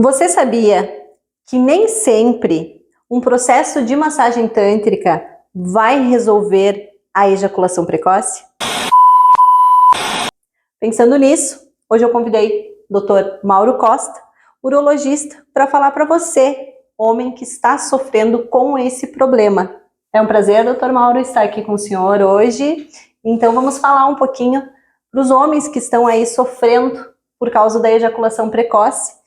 Você sabia que nem sempre um processo de massagem tântrica vai resolver a ejaculação precoce? Pensando nisso, hoje eu convidei o Dr. Mauro Costa, urologista, para falar para você, homem que está sofrendo com esse problema. É um prazer, Dr. Mauro, estar aqui com o senhor hoje. Então vamos falar um pouquinho para os homens que estão aí sofrendo por causa da ejaculação precoce.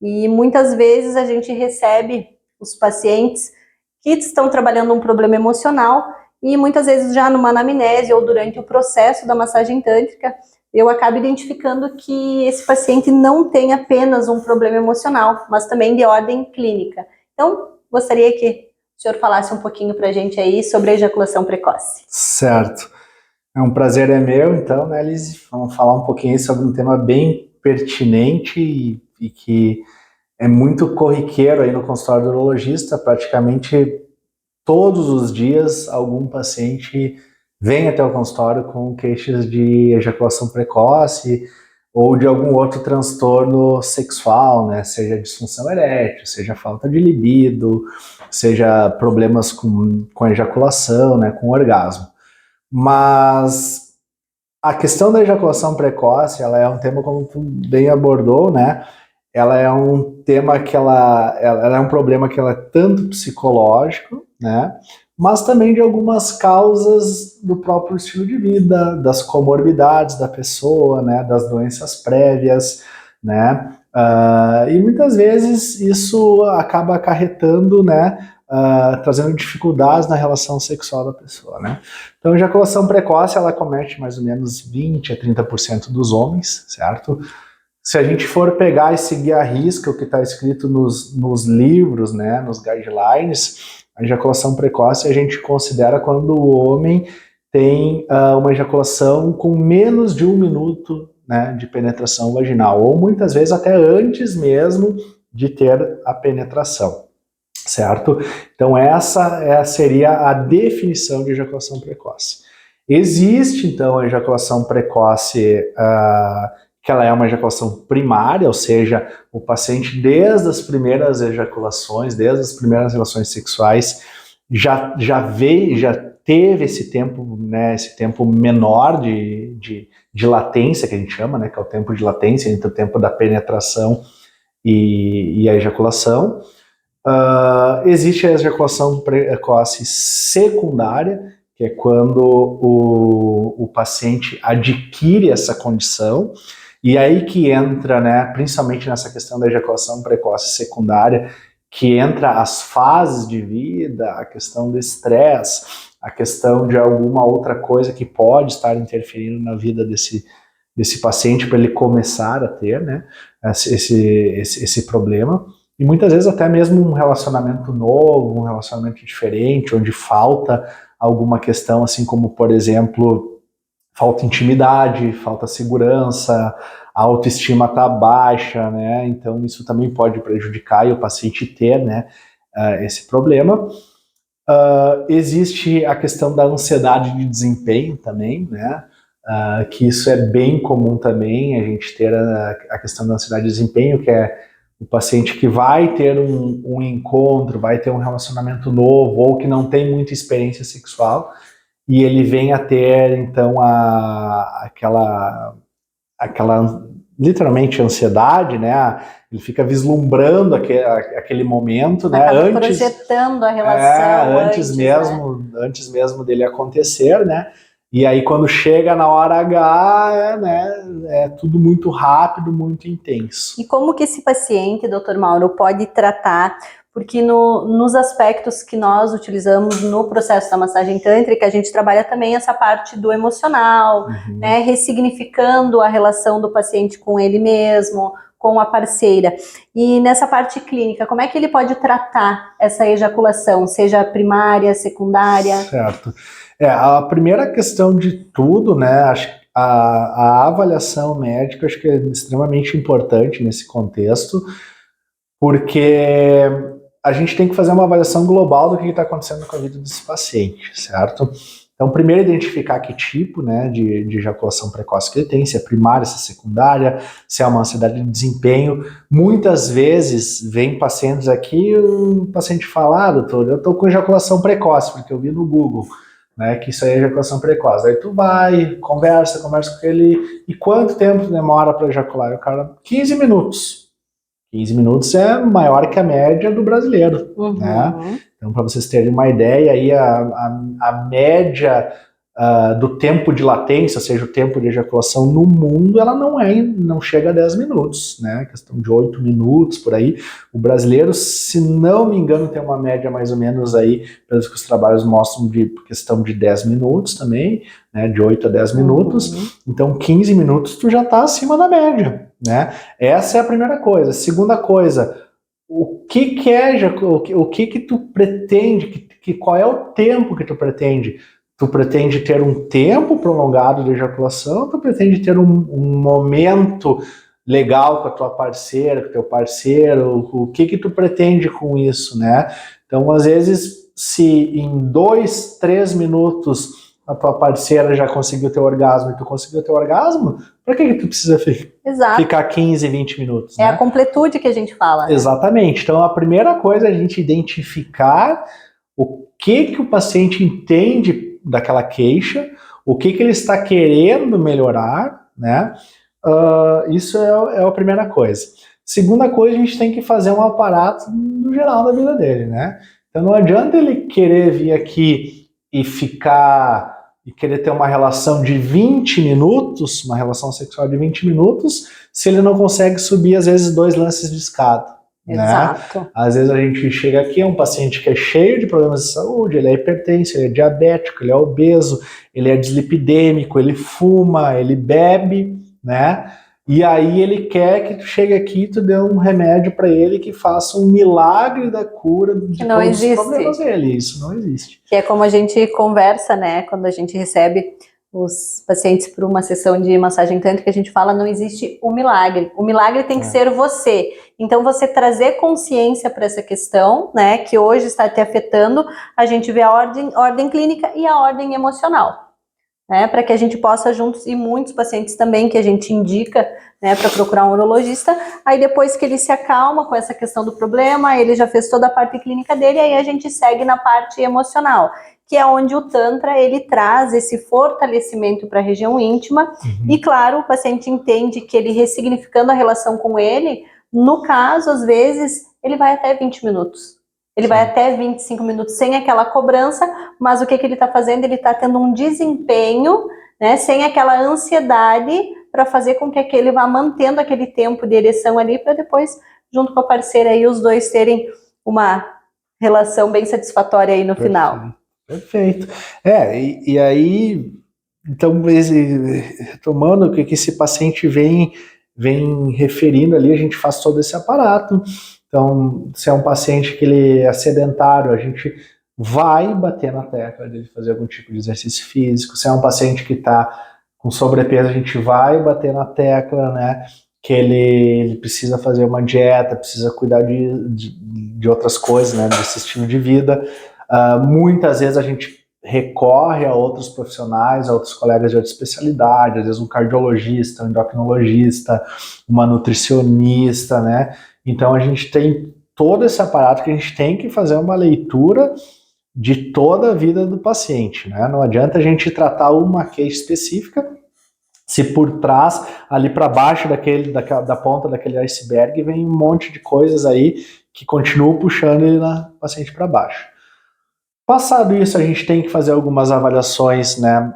E muitas vezes a gente recebe os pacientes que estão trabalhando um problema emocional e muitas vezes já numa anamnese ou durante o processo da massagem tântrica, eu acabo identificando que esse paciente não tem apenas um problema emocional, mas também de ordem clínica. Então, gostaria que o senhor falasse um pouquinho para a gente aí sobre a ejaculação precoce. Certo. É um prazer meu, então, né, Liz? Vamos falar um pouquinho sobre um tema bem pertinente e que é muito corriqueiro aí no consultório do urologista. Praticamente todos os dias algum paciente vem até o consultório com queixas de ejaculação precoce ou de algum outro transtorno sexual, né? Seja disfunção erétil, seja falta de libido, seja problemas com ejaculação, né? Com orgasmo. Mas a questão da ejaculação precoce, ela é um tema, como tu bem abordou, né? Ela é um tema que ela é um problema que ela é tanto psicológico, né? Mas também de algumas causas do próprio estilo de vida, das comorbidades da pessoa, né? Das doenças prévias, né? E muitas vezes isso acaba acarretando, né? Trazendo dificuldades na relação sexual da pessoa, né? Então, a ejaculação precoce, ela comete mais ou menos 20 a 30% dos homens, certo? Se a gente for pegar e seguir a risca o que está escrito nos livros, né, nos guidelines, a ejaculação precoce a gente considera quando o homem tem uma ejaculação com menos de 1 minuto, né, de penetração vaginal, ou muitas vezes até antes mesmo de ter a penetração, certo? Então essa seria a definição de ejaculação precoce. Existe então a ejaculação precoce que ela é uma ejaculação primária, ou seja, o paciente desde as primeiras ejaculações, desde as primeiras relações sexuais, já teve esse tempo, né, esse tempo menor de latência, que a gente chama, né, que é o tempo de latência entre o tempo da penetração e a ejaculação. Existe a ejaculação precoce secundária, que é quando o paciente adquire essa condição, e aí que entra, né, principalmente nessa questão da ejaculação precoce secundária, que entra as fases de vida, a questão do estresse, a questão de alguma outra coisa que pode estar interferindo na vida desse paciente para ele começar a ter, né, esse problema. E muitas vezes até mesmo um relacionamento novo, um relacionamento diferente, onde falta alguma questão, assim como, por exemplo, falta intimidade, falta segurança, a autoestima está baixa, né? Então isso também pode prejudicar e o paciente ter, né, esse problema. Existe a questão da ansiedade de desempenho também, né? Que isso é bem comum também, a gente ter a questão da ansiedade de desempenho, que é o paciente que vai ter um encontro, vai ter um relacionamento novo, ou que não tem muita experiência sexual, e ele vem a ter, então, aquela literalmente ansiedade, né? Ele fica vislumbrando aquele momento, né? Projetando a relação antes mesmo dele acontecer, né? E aí quando chega na hora H, né, é tudo muito rápido, muito intenso. E como que esse paciente, Dr. Mauro, pode tratar? Porque nos aspectos que nós utilizamos no processo da massagem tântrica, a gente trabalha também essa parte do emocional, né, ressignificando a relação do paciente com ele mesmo, com a parceira. E nessa parte clínica, como é que ele pode tratar essa ejaculação, seja primária, secundária? Certo. A primeira questão de tudo, né, acho que a avaliação médica acho que é extremamente importante nesse contexto, porque a gente tem que fazer uma avaliação global do que está acontecendo com a vida desse paciente, certo? Então, primeiro identificar que tipo, né, de ejaculação precoce que ele tem, se é primária, se é secundária, se é uma ansiedade de desempenho. Muitas vezes vem pacientes aqui, um paciente fala, doutor, eu estou com ejaculação precoce, porque eu vi no Google, né, que isso aí é ejaculação precoce. Aí tu vai, conversa com ele, e quanto tempo demora para ejacular? E o cara, 15 minutos. 15 minutos é maior que a média do brasileiro, né? Então, para vocês terem uma ideia, aí a média do tempo de latência, ou seja, o tempo de ejaculação no mundo, ela não chega a 10 minutos, né? Questão de 8 minutos, por aí. O brasileiro, se não me engano, tem uma média mais ou menos aí, pelos que os trabalhos mostram, de questão de 10 minutos também, né? De 8 a 10 minutos. Então, 15 minutos tu já está acima da média, né? Essa é a primeira coisa. Segunda coisa, o que tu pretende, qual é o tempo que tu pretende? Tu pretende ter um tempo prolongado de ejaculação, tu pretende ter um momento legal com a tua parceira, com o teu parceiro, o que tu pretende com isso, né? Então, às vezes, se em 2, 3 minutos a tua parceira já conseguiu ter orgasmo e tu conseguiu ter orgasmo, pra que tu precisa ficar 15, 20 minutos? É, né? A completude que a gente fala. Né? Exatamente. Então, a primeira coisa é a gente identificar o que o paciente entende daquela queixa, o que ele está querendo melhorar, né? Isso é a primeira coisa. Segunda coisa, a gente tem que fazer um aparato no geral da vida dele, né? Então, não adianta ele querer vir aqui e querer ter uma relação de 20 minutos, uma relação sexual de 20 minutos, se ele não consegue subir, às vezes, 2 lances de escada. Exato. Né? Às vezes a gente chega aqui, é um paciente que é cheio de problemas de saúde, ele é hipertenso, ele é diabético, ele é obeso, ele é dislipidêmico, ele fuma, ele bebe, né? E aí ele quer que tu chegue aqui e tu dê um remédio para ele que faça um milagre da cura de todos os problemas dele. Isso não existe. Que é como a gente conversa, né? Quando a gente recebe os pacientes para uma sessão de massagem tântrica, a gente fala, não existe o milagre. O milagre tem que ser você. Então, você trazer consciência para essa questão, né, que hoje está te afetando, a gente vê a ordem clínica e a ordem emocional, né, para que a gente possa juntos, e muitos pacientes também que a gente indica, né, para procurar um urologista, aí depois que ele se acalma com essa questão do problema, ele já fez toda a parte clínica dele, aí a gente segue na parte emocional, que é onde o Tantra, ele traz esse fortalecimento para a região íntima, e claro, o paciente entende que ele ressignificando a relação com ele, no caso, às vezes, ele vai até 20 minutos. Ele vai até 25 minutos sem aquela cobrança, mas o que ele está fazendo? Ele está tendo um desempenho, né, sem aquela ansiedade, para fazer com que ele vá mantendo aquele tempo de ereção ali, para depois, junto com a parceira, aí, os dois terem uma relação bem satisfatória aí no final. Perfeito. E aí, então, retomando o que esse paciente vem referindo ali, a gente faz todo esse aparato. Então, se é um paciente que ele é sedentário, a gente vai bater na tecla dele fazer algum tipo de exercício físico. Se é um paciente que está com sobrepeso, a gente vai bater na tecla, né, que ele precisa fazer uma dieta, precisa cuidar de outras coisas, né, desse estilo de vida. Muitas vezes a gente recorre a outros profissionais, a outros colegas de outra especialidade, às vezes um cardiologista, um endocrinologista, uma nutricionista, né? Então a gente tem todo esse aparato que a gente tem que fazer uma leitura de toda a vida do paciente, né? Não adianta a gente tratar uma queixa específica se por trás, ali para baixo da ponta daquele iceberg, vem um monte de coisas aí que continuam puxando ele na paciente para baixo. Passado isso, a gente tem que fazer algumas avaliações, né,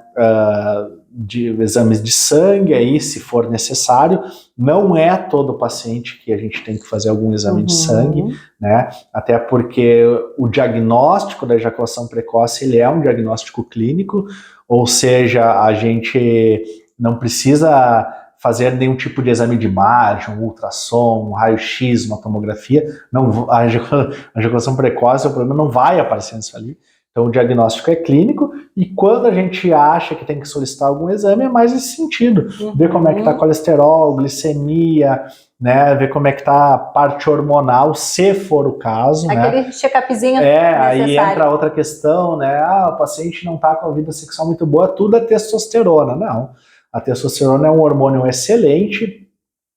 de exames de sangue, aí, se for necessário. Não é todo paciente que a gente tem que fazer algum exame de sangue, né, até porque o diagnóstico da ejaculação precoce, ele é um diagnóstico clínico, ou seja, a gente não precisa fazer nenhum tipo de exame de imagem, um ultrassom, um raio-x, uma tomografia. Não, a ejaculação precoce, o problema não vai aparecer nisso ali. Então o diagnóstico é clínico e quando a gente acha que tem que solicitar algum exame é mais nesse sentido. Ver como é que está colesterol, glicemia, né? Ver como é que está a parte hormonal, se for o caso. Aquele né? check-upzinho Aí necessário. entra outra questão, né? Ah, o paciente não está com a vida sexual muito boa, tudo é testosterona. Não. A testosterona é um hormônio excelente,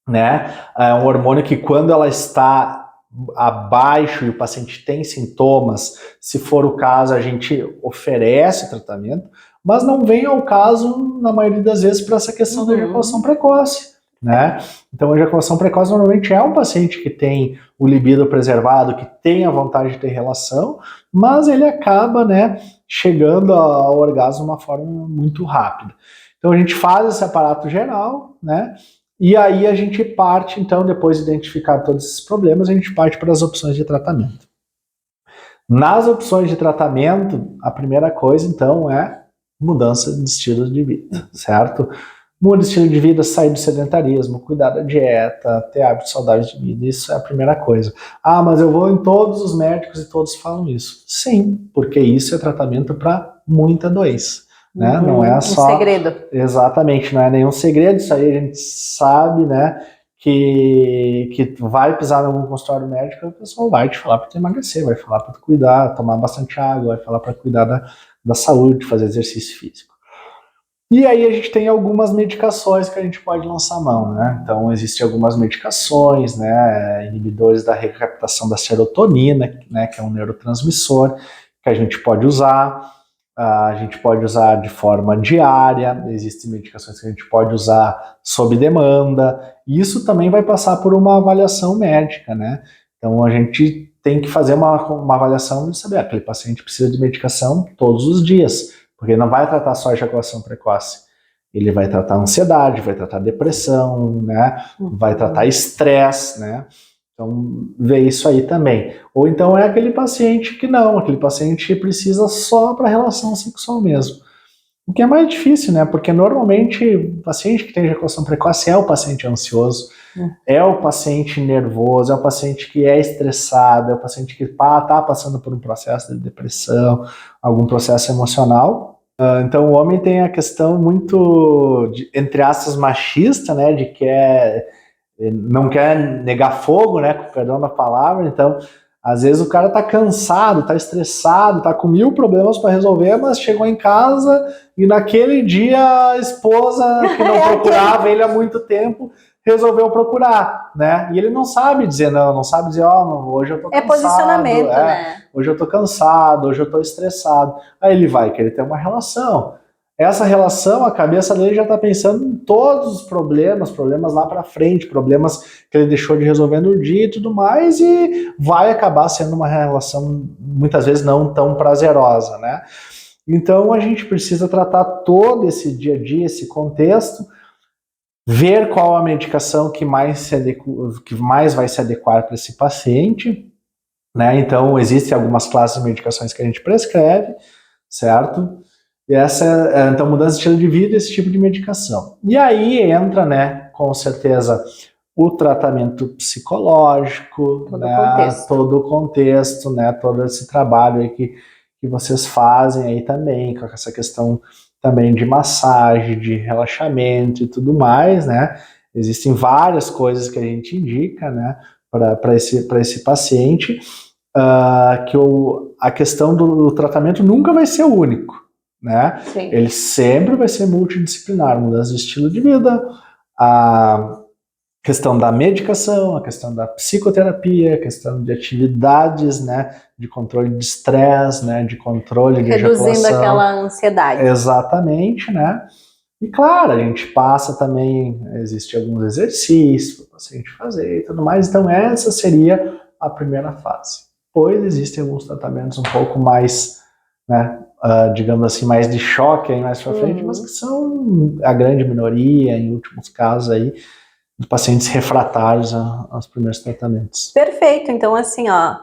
né? É um hormônio que quando ela está abaixo e o paciente tem sintomas, se for o caso, a gente oferece tratamento, mas não vem ao caso, na maioria das vezes, para essa questão da ejaculação precoce. Né? Então, a ejaculação precoce normalmente é um paciente que tem o libido preservado, que tem a vontade de ter relação, mas ele acaba, né, chegando ao orgasmo de uma forma muito rápida. Então, a gente faz esse aparato geral, né? E aí a gente parte, então, depois de identificar todos esses problemas, a gente parte para as opções de tratamento. Nas opções de tratamento, a primeira coisa, então, é mudança de estilo de vida, certo? Muda de estilo de vida, sair do sedentarismo, cuidar da dieta, ter hábitos saudáveis de vida, isso é a primeira coisa. Ah, mas eu vou em todos os médicos e todos falam isso. Sim, porque isso é tratamento para muita doença. Né? Não é só um segredo. Exatamente, não é nenhum segredo, isso aí a gente sabe, né, que vai pisar em algum consultório médico, a pessoa vai te falar para tu emagrecer, vai falar para tu cuidar, tomar bastante água, vai falar para cuidar da saúde, fazer exercício físico. E aí a gente tem algumas medicações que a gente pode lançar mão, né? Então existem algumas medicações, né, inibidores da recaptação da serotonina, né, que é um neurotransmissor que a gente pode usar. A gente pode usar de forma diária, existem medicações que a gente pode usar sob demanda, e isso também vai passar por uma avaliação médica, né? Então a gente tem que fazer uma avaliação de saber, aquele paciente precisa de medicação todos os dias, porque não vai tratar só a ejaculação precoce, ele vai tratar ansiedade, vai tratar depressão, né? Vai tratar estresse, né? Então, vê isso aí também. Ou então é aquele paciente que não, aquele paciente precisa só para relação sexual mesmo. O que é mais difícil, né? Porque normalmente o paciente que tem ejaculação precoce é o paciente ansioso, é o paciente nervoso, é o paciente que é estressado, é o paciente que está passando por um processo de depressão, algum processo emocional. Então o homem tem a questão muito, entre aspas, machista, né? De que não quer negar fogo, né, com perdão da palavra, então às vezes o cara tá cansado, tá estressado, tá com 1000 problemas para resolver, mas chegou em casa e naquele dia a esposa que não procurava ele há muito tempo resolveu procurar, né? E ele não sabe dizer não, não sabe dizer, hoje eu tô cansado. É posicionamento, né? Hoje eu tô cansado, hoje eu tô estressado. Aí ele vai querer ter uma relação. Essa relação, a cabeça dele já está pensando em todos os problemas lá para frente, problemas que ele deixou de resolver no dia e tudo mais, e vai acabar sendo uma relação, muitas vezes, não tão prazerosa, né? Então, a gente precisa tratar todo esse dia a dia, esse contexto, ver qual a medicação que mais vai se adequar para esse paciente, né? Então, existem algumas classes de medicações que a gente prescreve, certo? E então, mudança de estilo de vida, esse tipo de medicação. E aí entra, né, com certeza, o tratamento psicológico, todo o contexto, né, todo esse trabalho aí que vocês fazem aí também, com essa questão também de massagem, de relaxamento e tudo mais, né? Existem várias coisas que a gente indica, né, para esse paciente, que a questão do tratamento nunca vai ser único. Né? Ele sempre vai ser multidisciplinar, mudança de estilo de vida, a questão da medicação, a questão da psicoterapia, a questão de atividades, né, de controle de estresse, né, de controle de ejaculação. Reduzindo aquela ansiedade. Exatamente, né? E claro, a gente passa também, existe alguns exercícios para o paciente fazer e tudo mais, então essa seria a primeira fase. Depois existem alguns tratamentos um pouco mais, né, digamos assim, mais de choque aí mais para frente, mas que são a grande minoria, em últimos casos aí, dos pacientes refratários aos primeiros tratamentos. Perfeito, então assim, ó,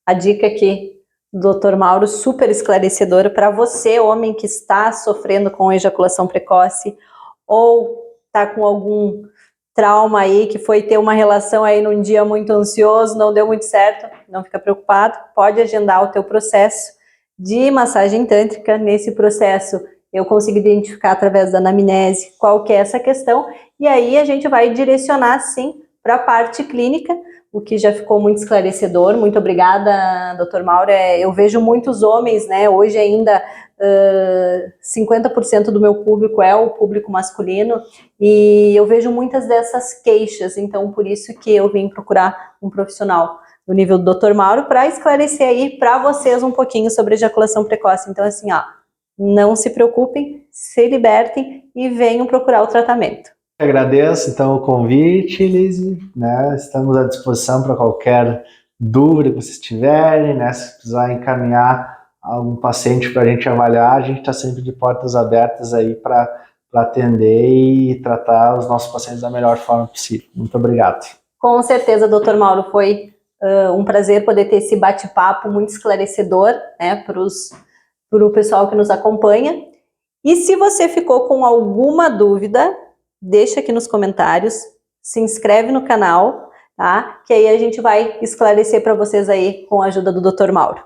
a dica aqui do Dr. Mauro, super esclarecedora para você, homem que está sofrendo com ejaculação precoce ou está com algum trauma aí, que foi ter uma relação aí num dia muito ansioso, não deu muito certo, não fica preocupado, pode agendar o teu processo de massagem tântrica. Nesse processo, eu consigo identificar através da anamnese qual que é essa questão, e aí a gente vai direcionar, sim, para a parte clínica, o que já ficou muito esclarecedor. Muito obrigada, Dr. Mauro. Eu vejo muitos homens, né, hoje ainda 50% do meu público é o público masculino, e eu vejo muitas dessas queixas, então por isso que eu vim procurar um profissional do nível do Dr. Mauro para esclarecer aí para vocês um pouquinho sobre ejaculação precoce. Então assim, ó, não se preocupem, se libertem e venham procurar o tratamento. Agradeço então o convite, Lise, né? Estamos à disposição para qualquer dúvida que vocês tiverem, né? Se precisar encaminhar algum paciente para a gente avaliar, a gente está sempre de portas abertas aí para atender e tratar os nossos pacientes da melhor forma possível. Muito obrigado. Com certeza, Dr. Mauro, foi um prazer poder ter esse bate-papo muito esclarecedor, né, para o pessoal que nos acompanha. E se você ficou com alguma dúvida, deixa aqui nos comentários, se inscreve no canal, tá? Que aí a gente vai esclarecer para vocês aí com a ajuda do Dr. Mauro.